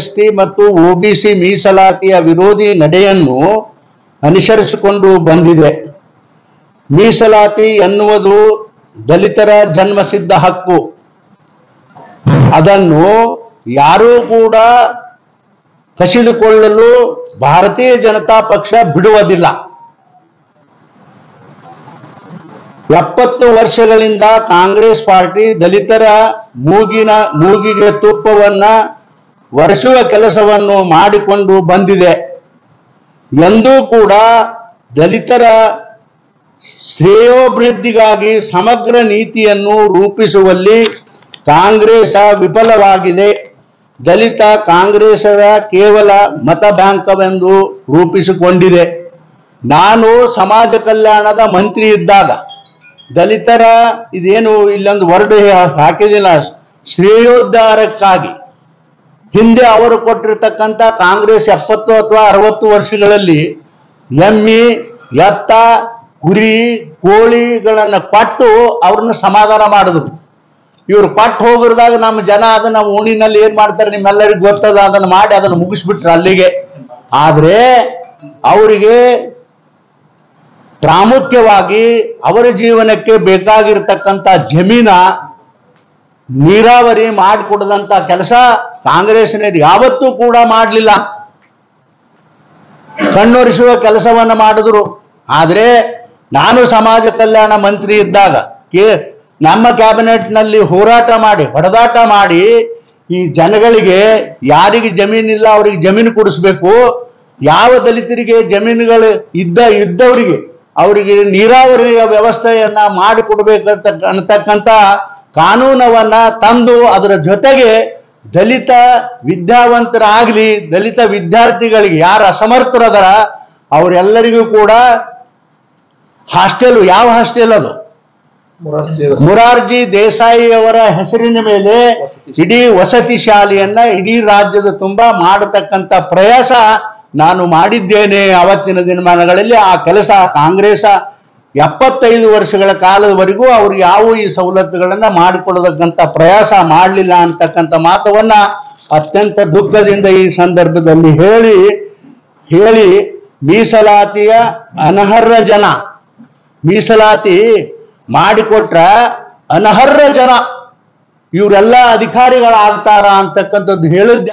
ST ಮತ್ತು OBC ಮೀಸಲಾತಿಯ ವಿರೋಧಿ ನಡೆಯನ್ನು ಅನುಸರಿಸಿಕೊಂಡು ಬಂದಿದೆ. ಮೀಸಲಾತಿ ಎನ್ನುವುದು ದಲಿತರ ಜನ್ಮಸಿದ್ಧ ಹಕ್ಕು. ಅದನ್ನು ಯಾರೂ ಕೂಡ ಕಸಿದುಕೊಳ್ಳಲು ಭಾರತೀಯ ಜನತಾ ಪಕ್ಷ ಬಿಡುವುದಿಲ್ಲ. 70 ವರ್ಷಗಳಿಂದ ಕಾಂಗ್ರೆಸ್ ಪಾರ್ಟಿ ದಲಿತರ ಮೂಗಿಗೆ ತುಪ್ಪವನ್ನ ಒರೆಸುವ ಕೆಲಸವನ್ನು ಮಾಡಿಕೊಂಡು ಬಂದಿದೆ. ಎಂದೂ ಕೂಡ ದಲಿತರ ಶ್ರೇಯೋಭಿವೃದ್ಧಿಗಾಗಿ ಸಮಗ್ರ ನೀತಿಯನ್ನು ರೂಪಿಸುವಲ್ಲಿ ಕಾಂಗ್ರೆಸ್ ವಿಫಲವಾಗಿದೆ. ದಲಿತ ಕಾಂಗ್ರೆಸ್ನ ಕೇವಲ ಮತ ಬ್ಯಾಂಕವೆಂದು ರೂಪಿಸಿಕೊಂಡಿದೆ. ನಾನು ಸಮಾಜ ಕಲ್ಯಾಣದ ಮಂತ್ರಿ ಇದ್ದಾಗ ದಲಿತರ ಇದೇನು ಇಲ್ಲೊಂದು ವರ್ಡ್ ಹಾಕಿದಿಲ್ಲ, ಶ್ರೇಯೋದ್ಧಾರಕ್ಕಾಗಿ ಹಿಂದೆ ಅವರು ಕೊಟ್ಟಿರ್ತಕ್ಕಂಥ ಕಾಂಗ್ರೆಸ್ 70 ಅಥವಾ 60 ವರ್ಷಗಳಲ್ಲಿ ಎಮ್ಮಿ, ಎತ್ತ, ಕುರಿ, ಕೋಳಿಗಳನ್ನ ಕೊಟ್ಟು ಅವ್ರನ್ನ ಸಮಾಧಾನ ಮಾಡಿದ್ರು. ಇವ್ರು ಕೊಟ್ಟು ಹೋಗಿರ್ದಾಗ ನಮ್ಮ ಜನ ಅದನ್ನ ಓಣಿನಲ್ಲಿ ಏನ್ ಮಾಡ್ತಾರೆ ನಿಮ್ಮೆಲ್ಲರಿಗೂ ಗೊತ್ತದ, ಅದನ್ನ ಮಾಡಿ ಅದನ್ನು ಮುಗಿಸ್ಬಿಟ್ರು ಅಲ್ಲಿಗೆ. ಆದ್ರೆ ಅವರಿಗೆ ಪ್ರಾಮುಖ್ಯವಾಗಿ ಅವರ ಜೀವನಕ್ಕೆ ಬೇಕಾಗಿರ್ತಕ್ಕಂಥ ಜಮೀನ ನೀರಾವರಿ ಮಾಡಿಕೊಡದಂತ ಕೆಲಸ ಕಾಂಗ್ರೆಸ್ನದು ಯಾವತ್ತೂ ಕೂಡ ಮಾಡಲಿಲ್ಲ. ಕಣ್ಣೊರೆಸುವ ಕೆಲಸವನ್ನ ಮಾಡಿದ್ರು. ಆದ್ರೆ ನಾನು ಸಮಾಜ ಕಲ್ಯಾಣ ಮಂತ್ರಿ ಇದ್ದಾಗ ನಮ್ಮ ಕ್ಯಾಬಿನೆಟ್ ನಲ್ಲಿ ಹೋರಾಟ ಮಾಡಿ ಹೊಡೆದಾಟ ಮಾಡಿ ಈ ಜನಗಳಿಗೆ ಯಾರಿಗೆ ಜಮೀನಿಲ್ಲ ಅವರಿಗೆ ಜಮೀನು ಕೊಡಿಸ್ಬೇಕು, ಯಾವ ದಲಿತರಿಗೆ ಜಮೀನುಗಳು ಇದ್ದವರಿಗೆ ಅವರಿಗೆ ನೀರಾವರಿಯ ವ್ಯವಸ್ಥೆಯನ್ನ ಮಾಡಿಕೊಡ್ಬೇಕಂತ ಅನ್ನತಕ್ಕಂಥ ಕಾನೂನವನ್ನ ತಂದು ಅದರ ಜೊತೆಗೆ ದಲಿತ ವಿದ್ಯಾವಂತರಾಗ್ಲಿ, ದಲಿತ ವಿದ್ಯಾರ್ಥಿಗಳಿಗೆ ಯಾರು ಅಸಮರ್ಥರದರ ಅವರೆಲ್ಲರಿಗೂ ಕೂಡ ಹಾಸ್ಟೆಲ್, ಯಾವ ಹಾಸ್ಟೆಲ್ ಅದು ಮೊರಾರ್ಜಿ ದೇಸಾಯಿ ಅವರ ಹೆಸರಿನ ಮೇಲೆ ಇಡೀ ವಸತಿ ಶಾಲೆಯನ್ನ ಇಡೀ ರಾಜ್ಯದ ತುಂಬಾ ಮಾಡತಕ್ಕಂಥ ಪ್ರಯಾಸ ನಾನು ಮಾಡಿದ್ದೇನೆ. ಅವತ್ತಿನ ದಿನಮಾನಗಳಲ್ಲಿ ಆ ಕೆಲಸ ಕಾಂಗ್ರೆಸ್ 75 ವರ್ಷಗಳ ಕಾಲದವರೆಗೂ ಅವ್ರು ಯಾವ ಈ ಸವಲತ್ತುಗಳನ್ನ ಮಾಡಿಕೊಡತಕ್ಕಂಥ ಪ್ರಯಾಸ ಮಾಡಲಿಲ್ಲ ಅಂತಕ್ಕಂಥ ಮಾತವನ್ನ ಅತ್ಯಂತ ದುಃಖದಿಂದ ಈ ಸಂದರ್ಭದಲ್ಲಿ ಹೇಳಿ ಮೀಸಲಾತಿಯ ಅನರ್ಹ ಜನ, ಮೀಸಲಾತಿ ಮಾಡಿಕೊಟ್ರ ಅನರ್ಹ ಜನ ಇವರೆಲ್ಲ ಅಧಿಕಾರಿಗಳಾಗ್ತಾರ ಅಂತಕ್ಕಂಥದ್ದು ಹೇಳಿದ್ದೆ.